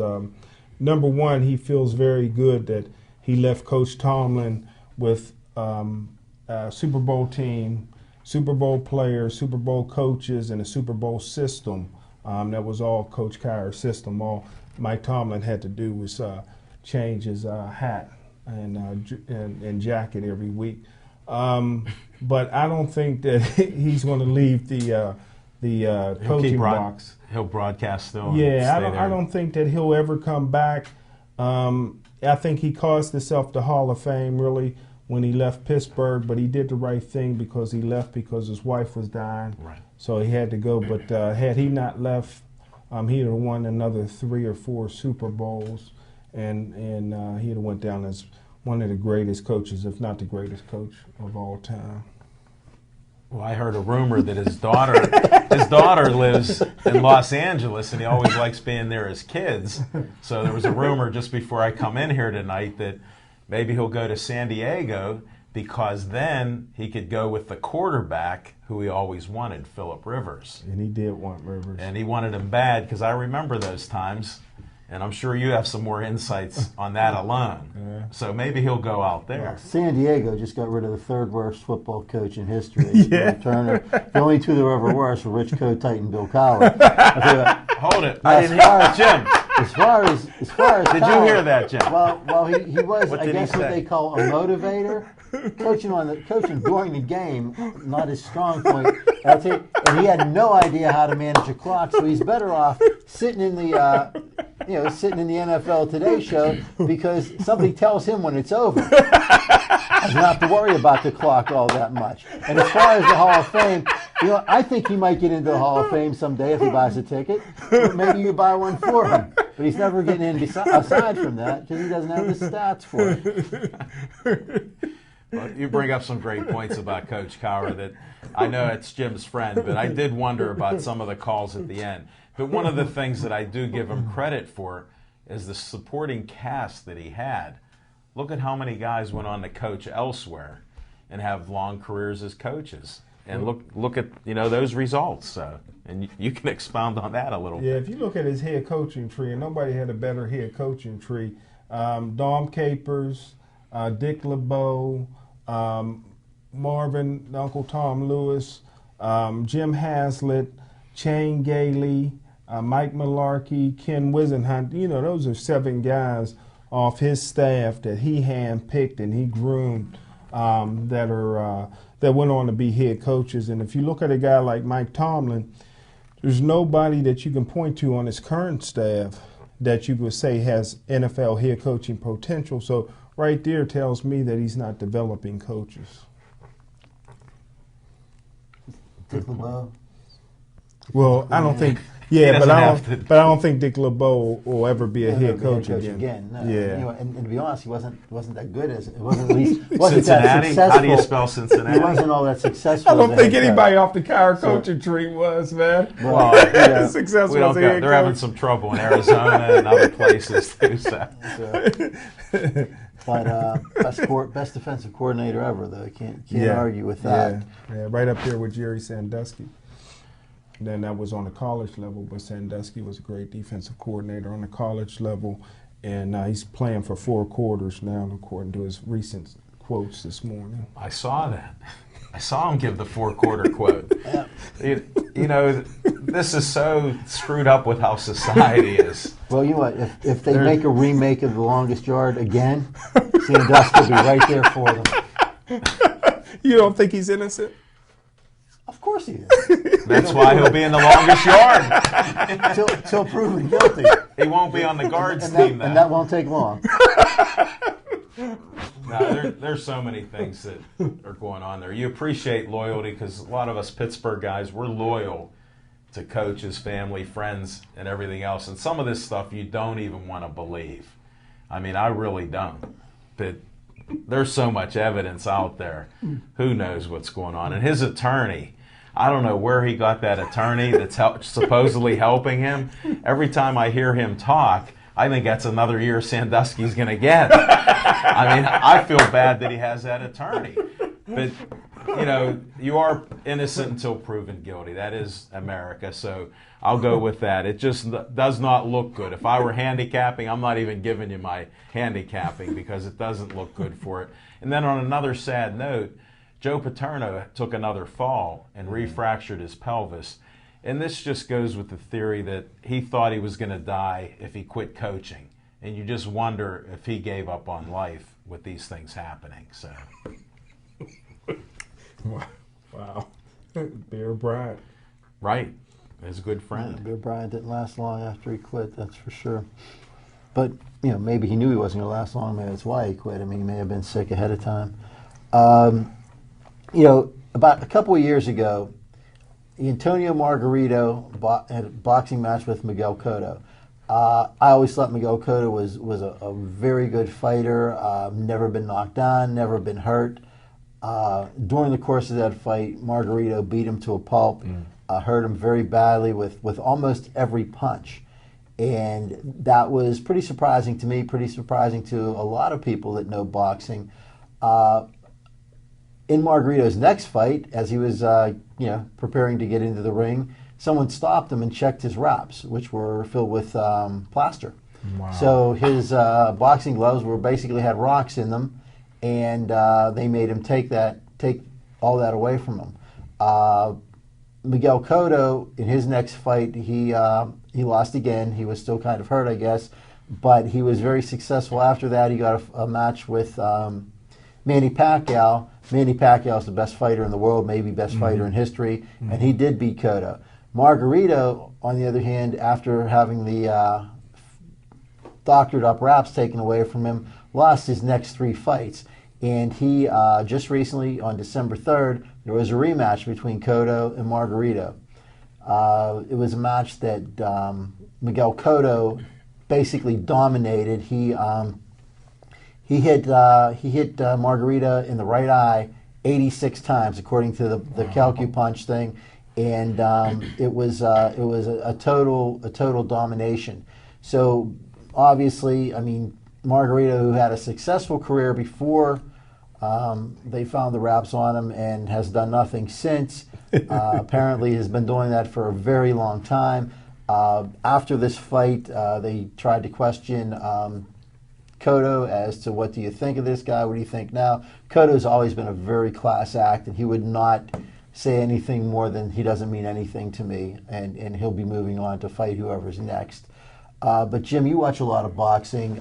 number one, he feels very good that he left Coach Tomlin with a Super Bowl team, Super Bowl players, Super Bowl coaches, and a Super Bowl system. That was all Coach Cowher's system. All Mike Tomlin had to do was change his hat and jacket every week. But I don't think that he's going to leave the coaching box. He'll broadcast still. Yeah, I don't think that he'll ever come back. I think he caused himself the Hall of Fame really when he left Pittsburgh, but he did the right thing because he left because his wife was dying. Right. So he had to go. But had he not left, he'd have won another 3 or 4 Super Bowls, and he'd have went down as one of the greatest coaches, if not the greatest coach of all time. Well, I heard a rumor that his daughter lives in Los Angeles, and he always likes being there as kids. So there was a rumor just before I come in here tonight that maybe he'll go to San Diego, because then he could go with the quarterback who he always wanted, Phillip Rivers. And he did want Rivers. And he wanted him bad, because I remember those times. And I'm sure you have some more insights on that alone. Yeah. So maybe he'll go out there. Well, San Diego just got rid of the third worst football coach in history. Yeah. Bill Turner. The only two that were ever worse were Rich Kotite and Bill Cowher. I'll tell you what, Hold it. I didn't hear Jim. As far as Did Cowher, you hear that, Jim? Well, he was, What I did he guess, what say? they call a motivator. Coaching during the game, not his strong point. And I'll tell you, and he had no idea how to manage a clock, so he's better off sitting in the, sitting in the NFL Today show because somebody tells him when it's over. Doesn't have to worry about the clock all that much. And as far as the Hall of Fame, I think he might get into the Hall of Fame someday if he buys a ticket. Maybe you buy one for him. But he's never getting in aside from that because he doesn't have the stats for it. Well, you bring up some great points about Coach Cowher that I know it's Jim's friend, but I did wonder about some of the calls at the end. But one of the things that I do give him credit for is the supporting cast that he had. Look at how many guys went on to coach elsewhere and have long careers as coaches. And look at those results. So, and you can expound on that a little Yeah, bit. if you look at his head coaching tree, and nobody had a better head coaching tree. Dom Capers, Dick LeBeau, Marvin, Uncle Tom Lewis, Jim Haslett, Shane Gailey, Mike Malarkey, Ken Wisenhunt. Those are 7 guys off his staff that he handpicked and he groomed that went on to be head coaches. And if you look at a guy like Mike Tomlin, there's nobody that you can point to on his current staff that you would say has NFL head coaching potential. So right there tells me that he's not developing coaches. Dick LeBeau. Well, I don't think. He Yeah, but doesn't I have don't. to. But I don't think Dick LeBeau will ever be a He'll head never be coach again. No. Yeah. And to be honest, he wasn't that good as it wasn't at least wasn't that Cincinnati? successful. How do you spell Cincinnati? He wasn't all that successful. I don't as a think head anybody coach. off the Cowher So- coaching tree was, man. Well, Successful We don't as a go. head They're having coach. some trouble in Arizona and other places too. So. But best defensive coordinator ever, though. Can't argue with that. Yeah, right up there with Jerry Sandusky. Then that was on the college level, but Sandusky was a great defensive coordinator on the college level, and he's playing for 4 quarters now, according to his recent quotes this morning. I saw that. I saw him give the 4-quarter quote. This is so screwed up with how society is. Well, you know what? If they make a remake of The Longest Yard again, Sandusky will be right there for them. You don't think he's innocent? Of course he is. That's why he'll be in the longest yard. Till proven guilty. He won't be on the guards And team that then. won't take long. No, there's so many things that are going on there. You appreciate loyalty because a lot of us Pittsburgh guys, we're loyal to coaches, family, friends, and everything else. And some of this stuff you don't even want to believe. I mean, I really don't. But there's so much evidence out there. Who knows what's going on? And his attorney, I don't know where he got that attorney that's supposedly helping him. Every time I hear him talk, I think that's another year Sandusky's going to get. I mean, I feel bad that he has that attorney. But, you are innocent until proven guilty. That is America, so I'll go with that. It just does not look good. If I were handicapping, I'm not even giving you my handicapping because it doesn't look good for it. And then on another sad note, Joe Paterno took another fall and refractured his pelvis. And this just goes with the theory that he thought he was going to die if he quit coaching. And you just wonder if he gave up on life with these things happening. So, Wow. Bear Bryant. right, his good friend. Bill Bryant didn't last long after he quit, that's for sure. But, maybe he knew he wasn't going to last long. Maybe that's why he quit. I mean, he may have been sick ahead of time. About a couple of years ago, Antonio Margarito had a boxing match with Miguel Cotto. I always thought Miguel Cotto was a very good fighter, never been knocked down, never been hurt. During the course of that fight, Margarito beat him to a pulp, hurt him very badly with almost every punch. And that was pretty surprising to me, pretty surprising to a lot of people that know boxing. In Margarito's next fight, as he was preparing to get into the ring, someone stopped him and checked his wraps, which were filled with plaster. Wow. So his boxing gloves were basically had rocks in them, and they made him take all that away from him. Miguel Cotto, in his next fight, he lost again. He was still kind of hurt, I guess, but he was very successful after that. He got a match with Manny Pacquiao. Manny Pacquiao is the best fighter in the world, maybe best fighter in history, and he did beat Cotto. Margarito, on the other hand, after having the doctored up wraps taken away from him, lost his next 3 fights. And he just recently, on December 3rd, there was a rematch between Cotto and Margarito. It was a match that Miguel Cotto basically dominated. He hit Margarita in the right eye 86 times, according to the CalcuPunch thing, and it was a total domination. So obviously, I mean, Margarita, who had a successful career before they found the wraps on him and has done nothing since, apparently has been doing that for a very long time. After this fight, they tried to question Cotto as to, what do you think of this guy? What do you think now? Cotto's always been a very class act, and he would not say anything more than he doesn't mean anything to me, and he'll be moving on to fight whoever's next. But Jim, you watch a lot of boxing.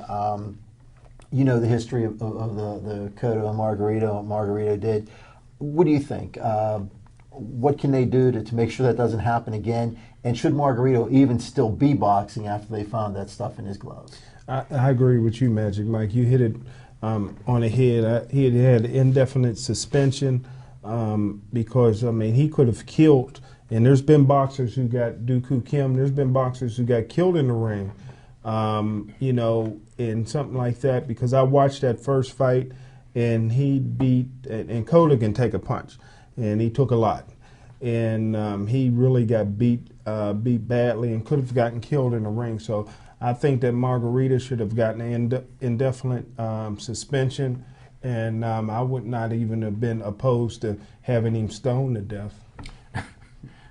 You know the history of the Cotto and Margarito, what Margarito did. What do you think? What can they do to make sure that doesn't happen again? And should Margarito even still be boxing after they found that stuff in his gloves? I agree with you, Magic Mike. You hit it on the head. He had indefinite suspension because, I mean, he could have killed. And there's been boxers who got Dooku Kim. There's been boxers who got killed in the ring, you know, and something like that. Because I watched that first fight, and he beat, and Cotto can take a punch, and he took a lot. And he really got beat badly and could have gotten killed in the ring. So I think that Margarita should have gotten an indefinite suspension, and I would not even have been opposed to having him stoned to death.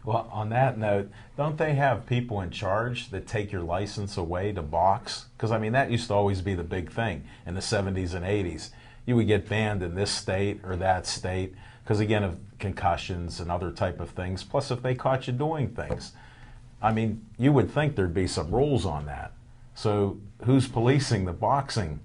Well, on that note, don't they have people in charge that take your license away to box? Because, I mean, that used to always be the big thing in the 70s and 80s. You would get banned in this state or that state because, again, of concussions and other type of things, plus if they caught you doing things. I mean, you would think there'd be some rules on that. So who's policing the boxing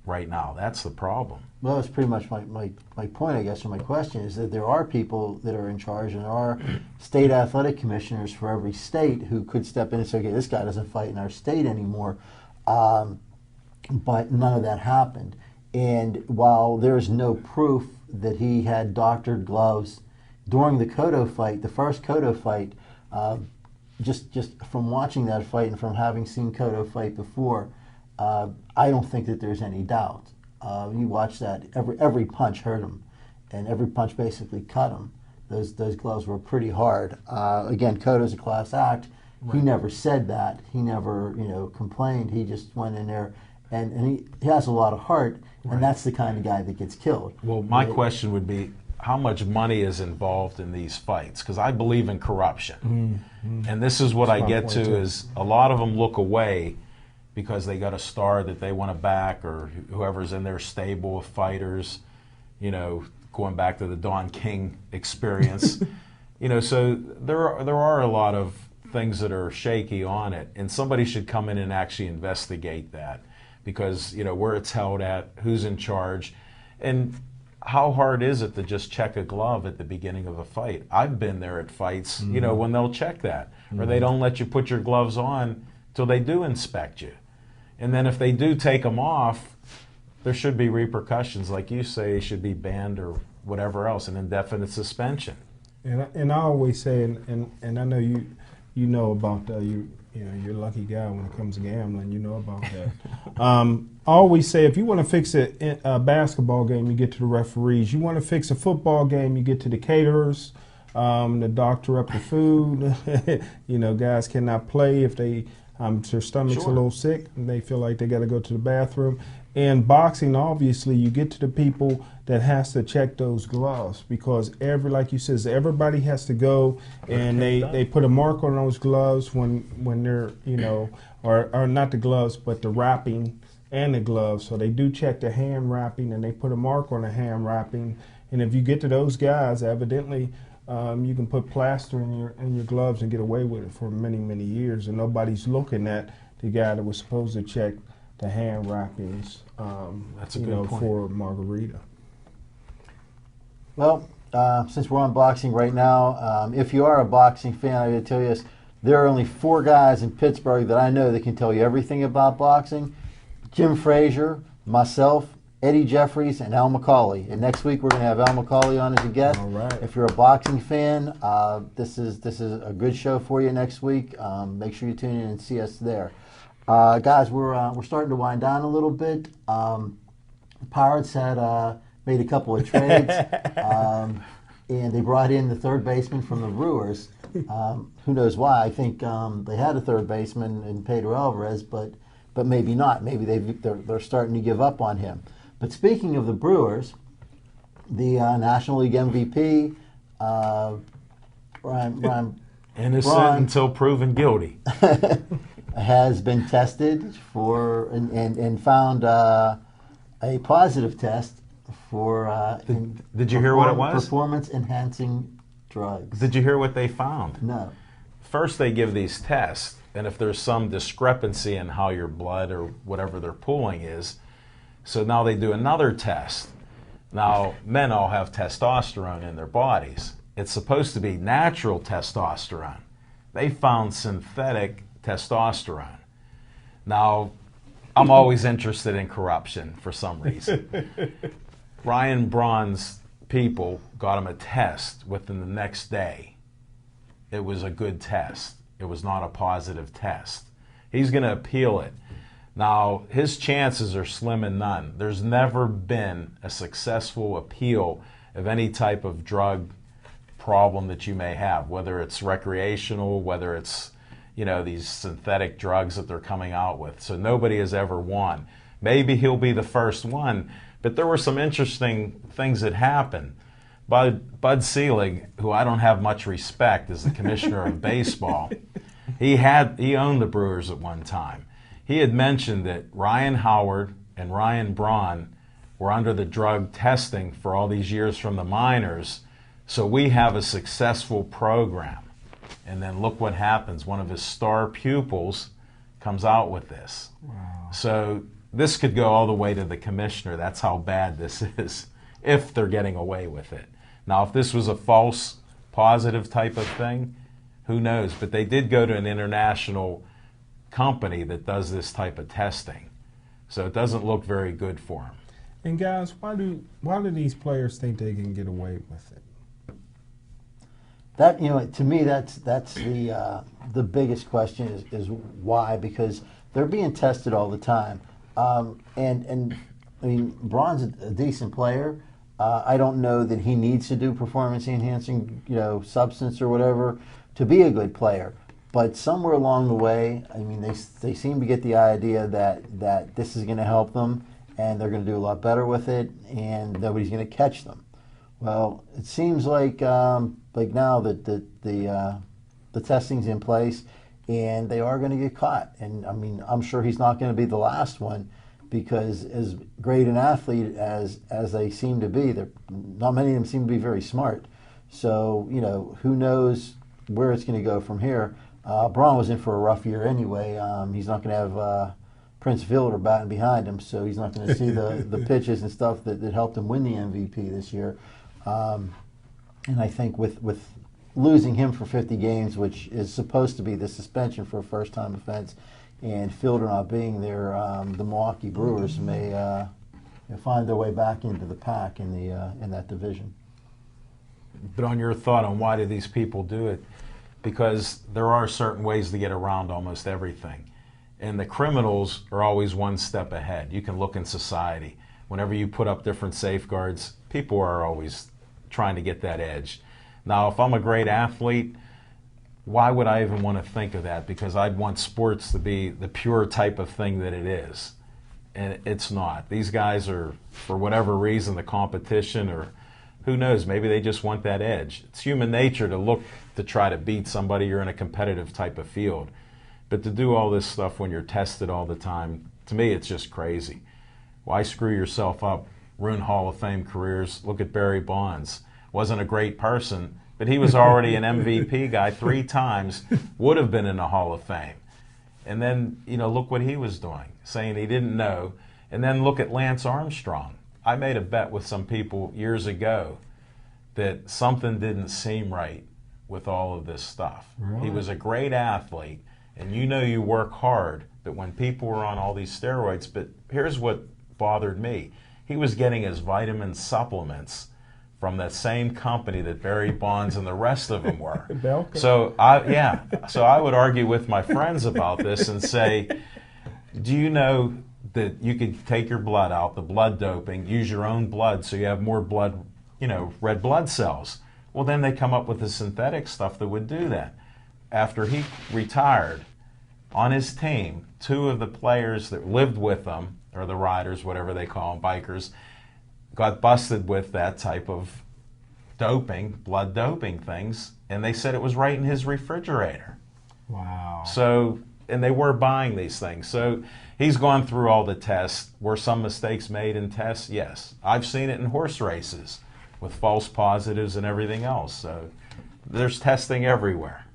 right now? That's the problem. Well, that's pretty much my point, I guess, or my question, is that there are people that are in charge, and there are state athletic commissioners for every state who could step in and say, okay, this guy doesn't fight in our state anymore. But none of that happened. And while there's no proof that he had doctored gloves during the Cotto fight, the first Cotto fight, just from watching that fight and from having seen Cotto fight before, I don't think that there's any doubt. You watch that, every punch hurt him, and every punch basically cut him. Those gloves were pretty hard. Again, Cotto's a class act. Right. He never said that. He never, complained. He just went in there, and he has a lot of heart, right. And that's the kind of guy that gets killed. Well, my question would be, how much money is involved in these fights? Because I believe in corruption. Mm-hmm. And this is what I get to, is a lot of them look away because they got a star that they want to back, or whoever's in their stable of fighters, going back to the Don King experience. So there are a lot of things that are shaky on it, and somebody should come in and actually investigate that, because where it's held at, who's in charge, and how hard is it to just check a glove at the beginning of a fight? I've been there at fights, mm-hmm. When they'll check that, mm-hmm. or they don't let you put your gloves on till they do inspect you. And then if they do take them off, there should be repercussions. Like you say, should be banned or whatever else, an indefinite suspension. And I always say, and I know you know about you're a lucky guy when it comes to gambling. You know about that. I always say, if you want to fix a basketball game, you get to the referees. You want to fix a football game, you get to the caterers, the doctor up the food. Guys cannot play if their stomach's a little sick and they feel like they got to go to the bathroom. In boxing, obviously, you get to the people that has to check those gloves because like you says, everybody has to go and they put a mark on those gloves when they're, or not the gloves, but the wrapping and the gloves. So they do check the hand wrapping and they put a mark on the hand wrapping. And if you get to those guys, evidently, you can put plaster in your gloves and get away with it for many, many years, and nobody's looking at the guy that was supposed to check the hand wrappings. That's a good point. For Margarita. Well, since we're on boxing right now, if you are a boxing fan, I got to tell you this: there are only 4 guys in Pittsburgh that I know that can tell you everything about boxing: Jim Frazier, myself, Eddie Jeffries, and Al McCauley. And next week we're going to have Al McCauley on as a guest. All right. If you're a boxing fan, this is a good show for you next week. Make sure you tune in and see us there. Guys, we're starting to wind down a little bit. Pirates had made a couple of trades, and they brought in the third baseman from the Brewers. Who knows why? I think they had a third baseman in Pedro Alvarez, but maybe not. Maybe they're starting to give up on him. But speaking of the Brewers, the National League MVP, Brian Innocent until proven guilty. has been tested for and found a positive test for Did you hear what it was? Performance-enhancing drugs. Did you hear what they found? No. First they give these tests, and if there's some discrepancy in how your blood or whatever they're pulling is, so now they do another test. Now, men all have testosterone in their bodies. It's supposed to be natural testosterone. They found synthetic testosterone. Now, I'm always interested in corruption for some reason. Ryan Braun's people got him a test within the next day. It was a good test. It was not a positive test. He's going to appeal it. Now, his chances are slim and none. There's never been a successful appeal of any type of drug problem that you may have, whether it's recreational, whether it's, these synthetic drugs that they're coming out with. So nobody has ever won. Maybe he'll be the first one, but there were some interesting things that happened. Bud Selig, who I don't have much respect as the commissioner of baseball, he owned the Brewers at one time. He had mentioned that Ryan Howard and Ryan Braun were under the drug testing for all these years from the minors, so we have a successful program. And then look what happens. One of his star pupils comes out with this. Wow. So this could go all the way to the commissioner. That's how bad this is, if they're getting away with it. Now, if this was a false positive type of thing, who knows? But they did go to an international company that does this type of testing. So it doesn't look very good for them. And guys, why do these players think they can get away with it? That to me, that's the biggest question is why, because they're being tested all the time, and I mean, Braun's a decent player. I don't know that he needs to do performance enhancing substance or whatever to be a good player. But somewhere along the way, I mean, they seem to get the idea that this is going to help them, and they're going to do a lot better with it, and nobody's going to catch them. Well, it seems like now that the testing's in place, and they are going to get caught. And I mean, I'm sure he's not going to be the last one, because as great an athlete as they seem to be, not many of them seem to be very smart. So who knows where it's going to go from here. Braun was in for a rough year anyway. He's not going to have Prince Fielder batting behind him, so he's not going to see the pitches and stuff that helped him win the MVP this year. And I think with losing him for 50 games, which is supposed to be the suspension for a first-time offense, and Fielder not being there, the Milwaukee Brewers may find their way back into the pack in that division. But on your thought on why do these people do it? Because there are certain ways to get around almost everything. And the criminals are always one step ahead. You can look in society. Whenever you put up different safeguards, people are always trying to get that edge. Now, if I'm a great athlete, why would I even want to think of that? Because I'd want sports to be the pure type of thing that it is. And it's not. These guys are, for whatever reason, the competition, or who knows, maybe they just want that edge. It's human nature to look to try to beat somebody. You're in a competitive type of field. But to do all this stuff when you're tested all the time, to me, it's just crazy. Why screw yourself up, ruin Hall of Fame careers? Look at Barry Bonds. Wasn't a great person, but he was already an MVP guy 3 times, would have been in the Hall of Fame. And then, look what he was doing, saying he didn't know. And then look at Lance Armstrong. I made a bet with some people years ago that something didn't seem right with all of this stuff. Right. He was a great athlete, and you work hard, but when people were on all these steroids, but here's what bothered me. He was getting his vitamin supplements from that same company that Barry Bonds and the rest of them were. So I would argue with my friends about this and say, do you know that you could take your blood out, the blood doping, use your own blood so you have more blood, red blood cells? Well, then they come up with the synthetic stuff that would do that. After he retired, on his team, 2 of the players that lived with him, or the riders, whatever they call them, bikers, got busted with that type of doping, blood doping things, and they said it was right in his refrigerator. Wow. So, and they were buying these things. So he's gone through all the tests. Were some mistakes made in tests? Yes. I've seen it in horse races with false positives and everything else. So there's testing everywhere.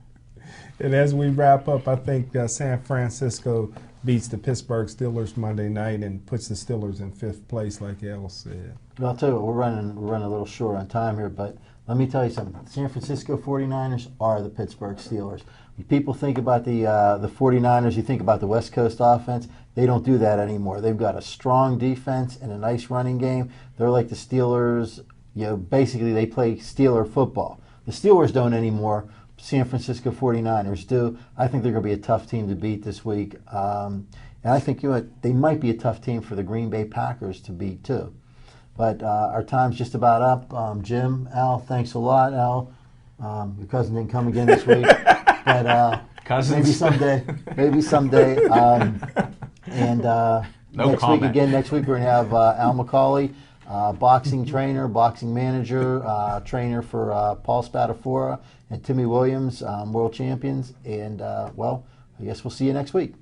And as we wrap up, I think San Francisco beats the Pittsburgh Steelers Monday night and puts the Steelers in 5th place, like Al said. Well, I'll tell you what, we're running a little short on time here, but let me tell you something. The San Francisco 49ers are the Pittsburgh Steelers. When people think about the 49ers, you think about the West Coast offense. They don't do that anymore. They've got a strong defense and a nice running game. They're like the Steelers. Basically they play Steeler football. The Steelers don't anymore. San Francisco 49ers do. I think they're going to be a tough team to beat this week. And I think they might be a tough team for the Green Bay Packers to beat too. But our time's just about up. Jim, Al, thanks a lot. Al, your cousin didn't come again this week. But maybe someday. Next week we're going to have Al McCauley, boxing trainer, boxing manager, trainer for Paul Spadafora and Timmy Williams, world champions. And, I guess we'll see you next week.